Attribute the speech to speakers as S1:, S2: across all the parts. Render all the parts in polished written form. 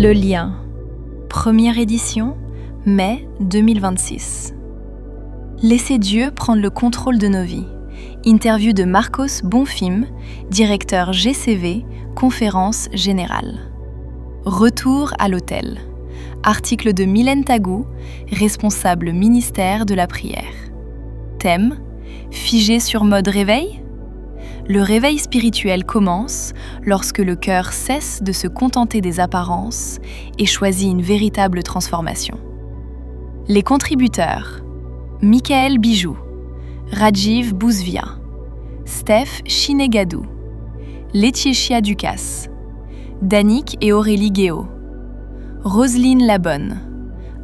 S1: Le lien. Première édition, mai 2026. Laissez Dieu prendre le contrôle de nos vies. Interview de Marcos Bonfim, directeur GCV, conférence générale. Retour à l'autel. Article de Mylène Tagou, responsable ministère de la prière. Thème: figé sur mode réveil? Le réveil spirituel commence lorsque le cœur cesse de se contenter des apparences et choisit une véritable transformation. Les contributeurs: Michael Bijou, Rajiv Bouzvia, Steph Chinegadou, Laetitia Ducasse, Danick et Aurélie Guéot, Roselyne Labonne,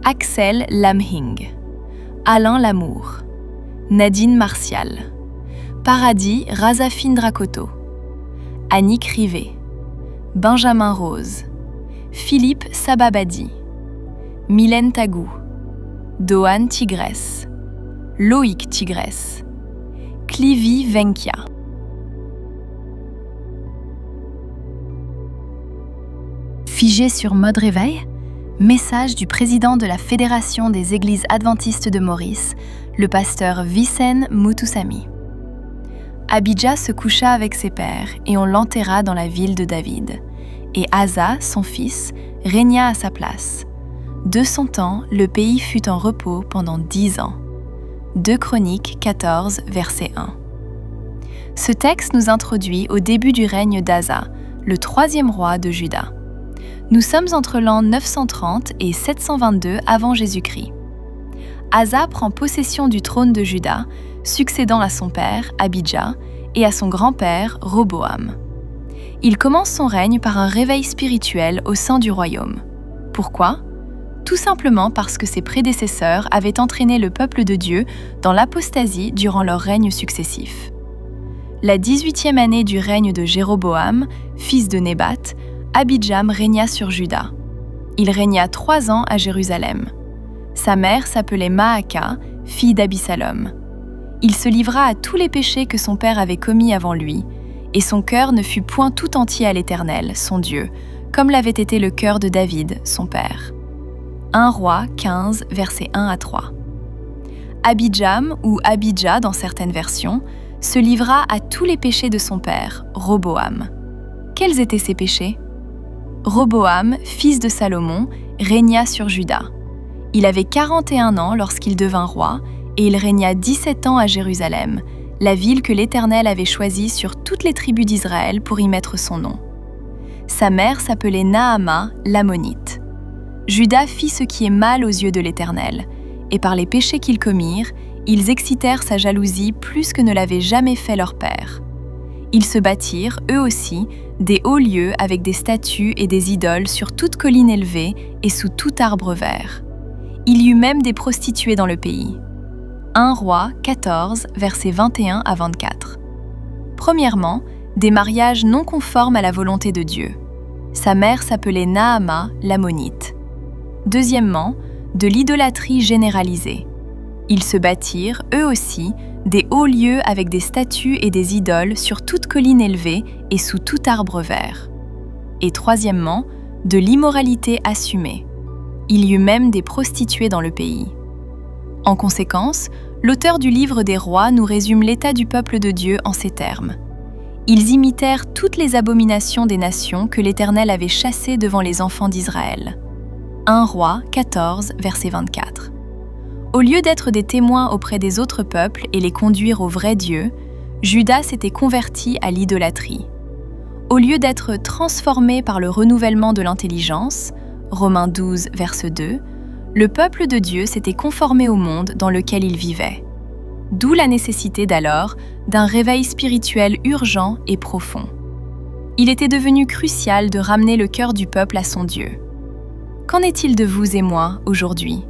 S1: Axel Lamhing, Alain Lamour, Nadine Martial, Paradis Razafine Dracoto, Annick Rivet, Benjamin Rose, Philippe Sababadi, Mylène Tagou, Doan Tigresse, Loïc Tigresse, Clivy Venkia. Figé sur mode réveil? Message du président de la Fédération des Églises Adventistes de Maurice, le pasteur Vicen Mutusami. Abijah se coucha avec ses pères et on l'enterra dans la ville de David. Et Asa, son fils, régna à sa place. De son temps, le pays fut en repos pendant 10 ans. 2 Chroniques 14, verset 1. Ce texte nous introduit au début du règne d'Asa, le 3e roi de Juda. Nous sommes entre l'an 930 et 722 avant Jésus-Christ. Asa prend possession du trône de Juda, succédant à son père, Abijah, et à son grand-père, Roboam. Il commence son règne par un réveil spirituel au sein du royaume. Pourquoi? Tout simplement parce que ses prédécesseurs avaient entraîné le peuple de Dieu dans l'apostasie durant leurs règnes successifs. La 18e année du règne de Jéroboam, fils de Nébat, Abijam régna sur Juda. Il régna 3 ans à Jérusalem. Sa mère s'appelait Maaka, fille d'Abissalom. Il se livra à tous les péchés que son père avait commis avant lui, et son cœur ne fut point tout entier à l'Éternel, son Dieu, comme l'avait été le cœur de David, son père. 1 Roi 15, versets 1 à 3. Abijam, ou Abijah dans certaines versions, se livra à tous les péchés de son père, Roboam. Quels étaient ces péchés? Roboam, fils de Salomon, régna sur Juda. Il avait 41 ans lorsqu'il devint roi, et il régna 17 ans à Jérusalem, la ville que l'Éternel avait choisie sur toutes les tribus d'Israël pour y mettre son nom. Sa mère s'appelait Naama, l'Ammonite. Juda fit ce qui est mal aux yeux de l'Éternel, et par les péchés qu'ils commirent, ils excitèrent sa jalousie plus que ne l'avait jamais fait leur père. Ils se bâtirent, eux aussi, des hauts lieux avec des statues et des idoles sur toute colline élevée et sous tout arbre vert. Il y eut même des prostituées dans le pays. 1 Roi 14, versets 21 à 24. Premièrement, des mariages non conformes à la volonté de Dieu. Sa mère s'appelait Naama, l'Ammonite. Deuxièmement, de l'idolâtrie généralisée. Ils se bâtirent, eux aussi, des hauts lieux avec des statues et des idoles sur toute colline élevée et sous tout arbre vert. Et troisièmement, de l'immoralité assumée. Il y eut même des prostituées dans le pays. En conséquence, l'auteur du livre des rois nous résume l'état du peuple de Dieu en ces termes. Ils imitèrent toutes les abominations des nations que l'Éternel avait chassées devant les enfants d'Israël. 1 Roi 14, verset 24. Au lieu d'être des témoins auprès des autres peuples et les conduire au vrai Dieu, Juda s'était converti à l'idolâtrie. Au lieu d'être transformé par le renouvellement de l'intelligence, Romains 12, verset 2, le peuple de Dieu s'était conformé au monde dans lequel il vivait. D'où la nécessité d'alors d'un réveil spirituel urgent et profond. Il était devenu crucial de ramener le cœur du peuple à son Dieu. Qu'en est-il de vous et moi aujourd'hui?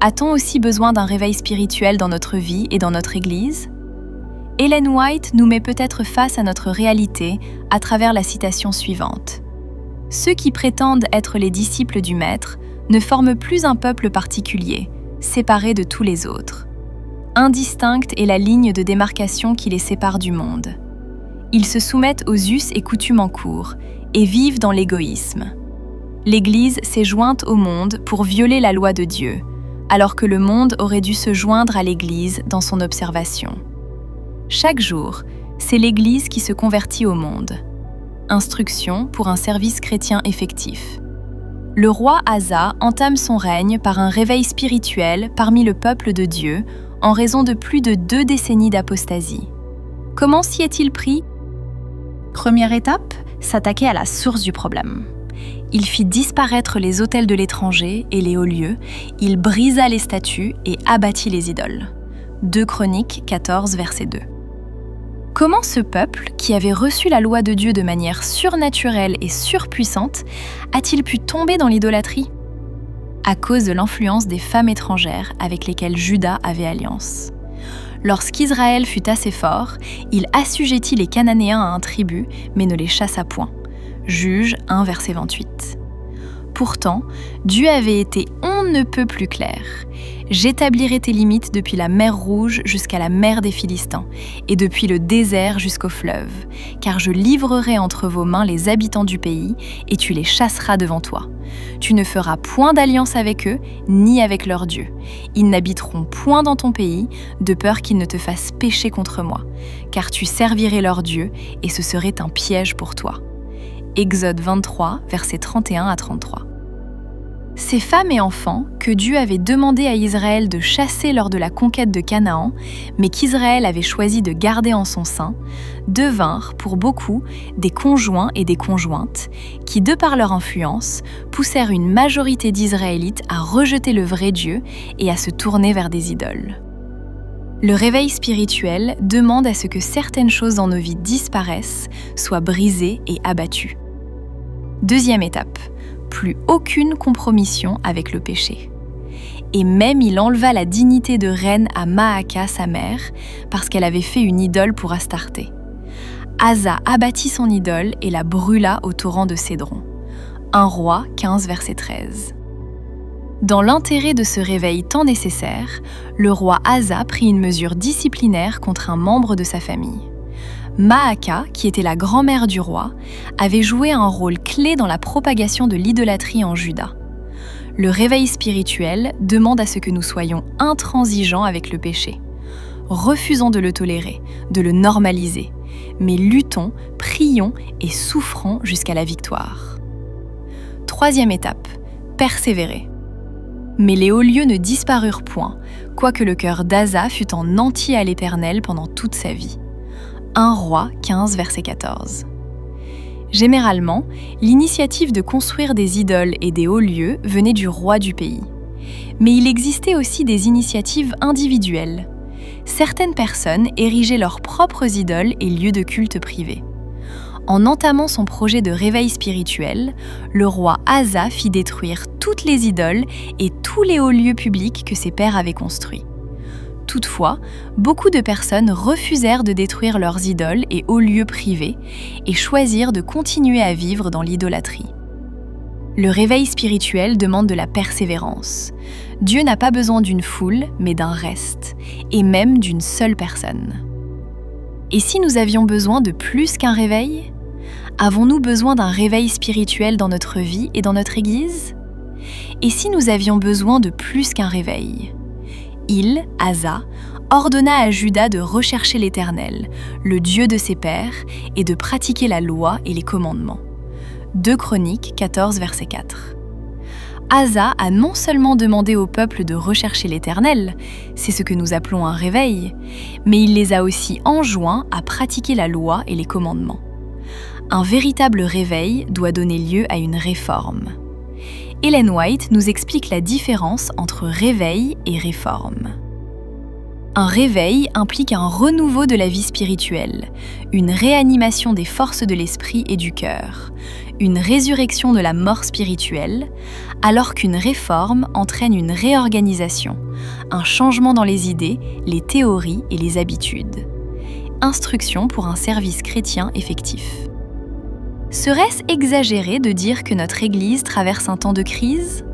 S1: A-t-on aussi besoin d'un réveil spirituel dans notre vie et dans notre Église? Ellen White nous met peut-être face à notre réalité à travers la citation suivante. Ceux qui prétendent être les disciples du Maître ne forment plus un peuple particulier, séparé de tous les autres. Indistincte est la ligne de démarcation qui les sépare du monde. Ils se soumettent aux us et coutumes en cours et vivent dans l'égoïsme. l'Église s'est jointe au monde pour violer la loi de Dieu, alors que le monde aurait dû se joindre à l'Église dans son observation. Chaque jour, c'est l'Église qui se convertit au monde. Instruction pour un service chrétien effectif. Le roi Asa entame son règne par un réveil spirituel parmi le peuple de Dieu en raison de plus de 2 décennies d'apostasie. Comment s'y est-il pris ? Première étape, s'attaquer à la source du problème. Il fit disparaître les autels de l'étranger et les hauts lieux, il brisa les statues et abattit les idoles. 2 Chroniques 14, verset 2. Comment ce peuple, qui avait reçu la loi de Dieu de manière surnaturelle et surpuissante, a-t-il pu tomber dans l'idolâtrie ? À cause de l'influence des femmes étrangères avec lesquelles Juda avait alliance. Lorsqu'Israël fut assez fort, il assujettit les Cananéens à un tribut, mais ne les chassa point. Juges 1, verset 28. Pourtant, Dieu avait été on ne peut plus clair. J'établirai tes limites depuis la mer Rouge jusqu'à la mer des Philistins, et depuis le désert jusqu'au fleuve, car je livrerai entre vos mains les habitants du pays, et tu les chasseras devant toi. Tu ne feras point d'alliance avec eux, ni avec leurs dieux. Ils n'habiteront point dans ton pays, de peur qu'ils ne te fassent pécher contre moi, car tu servirais leurs dieux, et ce serait un piège pour toi. Exode 23, versets 31 à 33. Ces femmes et enfants, que Dieu avait demandé à Israël de chasser lors de la conquête de Canaan, mais qu'Israël avait choisi de garder en son sein, devinrent, pour beaucoup, des conjoints et des conjointes, qui, de par leur influence, poussèrent une majorité d'Israélites à rejeter le vrai Dieu et à se tourner vers des idoles. Le réveil spirituel demande à ce que certaines choses dans nos vies disparaissent, soient brisées et abattues. Deuxième étape. Plus aucune compromission avec le péché. Et même il enleva la dignité de reine à Maaka, sa mère, parce qu'elle avait fait une idole pour Astarté. Asa abattit son idole et la brûla au torrent de Cédron. 1 Roi 15, verset 13. Dans l'intérêt de ce réveil tant nécessaire, le roi Asa prit une mesure disciplinaire contre un membre de sa famille. Maaka, qui était la grand-mère du roi, avait joué un rôle clé dans la propagation de l'idolâtrie en Juda. Le réveil spirituel demande à ce que nous soyons intransigeants avec le péché. Refusons de le tolérer, de le normaliser, mais luttons, prions et souffrons jusqu'à la victoire. Troisième étape, persévérer. Mais les hauts lieux ne disparurent point, quoique le cœur d'Asa fût en entier à l'Éternel pendant toute sa vie. 1 Roi 15, verset 14. Généralement, l'initiative de construire des idoles et des hauts lieux venait du roi du pays. Mais il existait aussi des initiatives individuelles. Certaines personnes érigeaient leurs propres idoles et lieux de culte privés. En entamant son projet de réveil spirituel, le roi Asa fit détruire toutes les idoles et tous les hauts lieux publics que ses pères avaient construits. Toutefois, beaucoup de personnes refusèrent de détruire leurs idoles et hauts lieux privés et choisirent de continuer à vivre dans l'idolâtrie. Le réveil spirituel demande de la persévérance. Dieu n'a pas besoin d'une foule, mais d'un reste, et même d'une seule personne. Et si nous avions besoin de plus qu'un réveil ? Avons-nous besoin d'un réveil spirituel dans notre vie et dans notre Église ? Et si nous avions besoin de plus qu'un réveil ? Il, Asa, ordonna à Juda de rechercher l'Éternel, le Dieu de ses pères, et de pratiquer la loi et les commandements. 2 Chroniques 14, verset 4. Asa a non seulement demandé au peuple de rechercher l'Éternel, c'est ce que nous appelons un réveil, mais il les a aussi enjoints à pratiquer la loi et les commandements. Un véritable réveil doit donner lieu à une réforme. Ellen White nous explique la différence entre réveil et réforme. Un réveil implique un renouveau de la vie spirituelle, une réanimation des forces de l'esprit et du cœur, une résurrection de la mort spirituelle, alors qu'une réforme entraîne une réorganisation, un changement dans les idées, les théories et les habitudes. Instruction pour un service chrétien effectif. Serait-ce exagéré de dire que notre Église traverse un temps de crise ?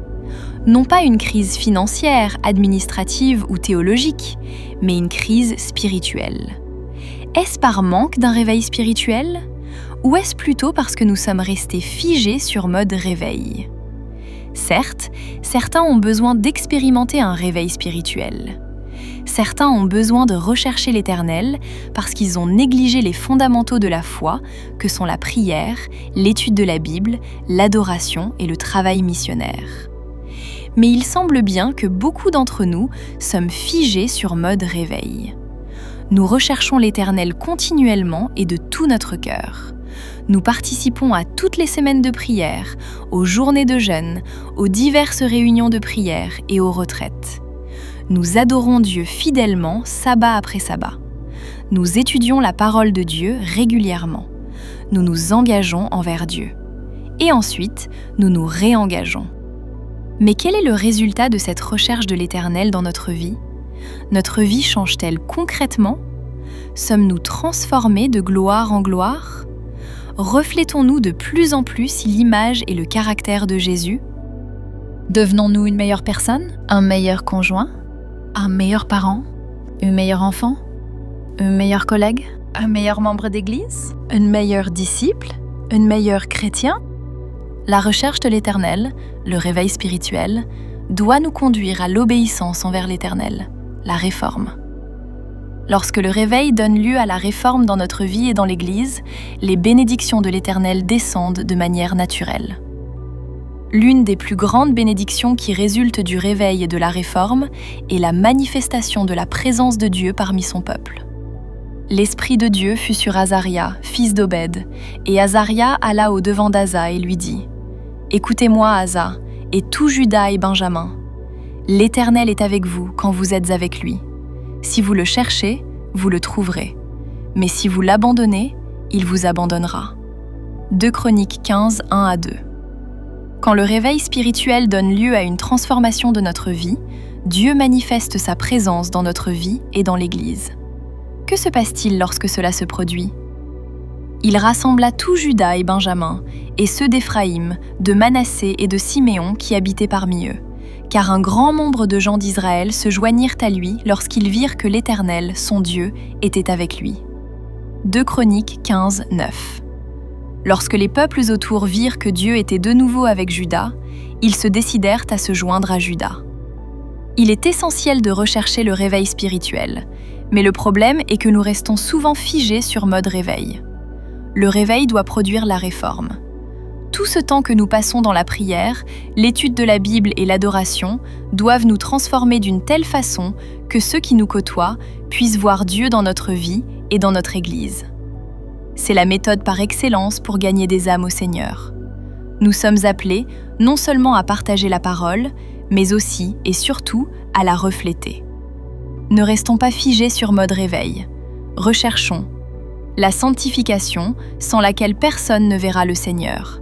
S1: Non pas une crise financière, administrative ou théologique, mais une crise spirituelle. Est-ce par manque d'un réveil spirituel ? Ou est-ce plutôt parce que nous sommes restés figés sur mode réveil ? Certes, certains ont besoin d'expérimenter un réveil spirituel. Certains ont besoin de rechercher l'Éternel parce qu'ils ont négligé les fondamentaux de la foi, que sont la prière, l'étude de la Bible, l'adoration et le travail missionnaire. Mais il semble bien que beaucoup d'entre nous sommes figés sur mode réveil. Nous recherchons l'Éternel continuellement et de tout notre cœur. Nous participons à toutes les semaines de prière, aux journées de jeûne, aux diverses réunions de prière et aux retraites. Nous adorons Dieu fidèlement, sabbat après sabbat. Nous étudions la parole de Dieu régulièrement. Nous nous engageons envers Dieu. Et ensuite, nous nous réengageons. Mais quel est le résultat de cette recherche de l'Éternel dans notre vie ? Notre vie change-t-elle concrètement ? Sommes-nous transformés de gloire en gloire ? Reflétons-nous de plus en plus l'image et le caractère de Jésus ? Devenons-nous une meilleure personne ? Un meilleur conjoint ? Un meilleur parent? Un meilleur enfant? Un meilleur collègue? Un meilleur membre d'église? Un meilleur disciple? Un meilleur chrétien? La recherche de l'Éternel, le réveil spirituel, doit nous conduire à l'obéissance envers l'Éternel, la réforme. Lorsque le réveil donne lieu à la réforme dans notre vie et dans l'Église, les bénédictions de l'Éternel descendent de manière naturelle. L'une des plus grandes bénédictions qui résultent du réveil et de la réforme est la manifestation de la présence de Dieu parmi son peuple. L'Esprit de Dieu fut sur Azaria, fils d'Obed, et Azaria alla au-devant d'Asa et lui dit « Écoutez-moi, Asa, et tout Juda et Benjamin. L'Éternel est avec vous quand vous êtes avec lui. Si vous le cherchez, vous le trouverez. Mais si vous l'abandonnez, il vous abandonnera. » 2 Chroniques 15, 1-2. Quand le réveil spirituel donne lieu à une transformation de notre vie, Dieu manifeste sa présence dans notre vie et dans l'Église. Que se passe-t-il lorsque cela se produit ? Il rassembla tout Juda et Benjamin, et ceux d'Éphraïm, de Manassé et de Siméon qui habitaient parmi eux, car un grand nombre de gens d'Israël se joignirent à lui lorsqu'ils virent que l'Éternel, son Dieu, était avec lui. 2 Chroniques 15, 9. Lorsque les peuples autour virent que Dieu était de nouveau avec Juda, ils se décidèrent à se joindre à Juda. Il est essentiel de rechercher le réveil spirituel, mais le problème est que nous restons souvent figés sur mode réveil. Le réveil doit produire la réforme. Tout ce temps que nous passons dans la prière, l'étude de la Bible et l'adoration doivent nous transformer d'une telle façon que ceux qui nous côtoient puissent voir Dieu dans notre vie et dans notre Église. C'est la méthode par excellence pour gagner des âmes au Seigneur. Nous sommes appelés non seulement à partager la parole, mais aussi et surtout à la refléter. Ne restons pas figés sur mode réveil. Recherchons la sanctification sans laquelle personne ne verra le Seigneur.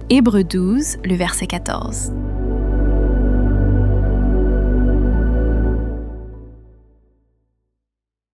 S1: Hébreux 12, le verset 14.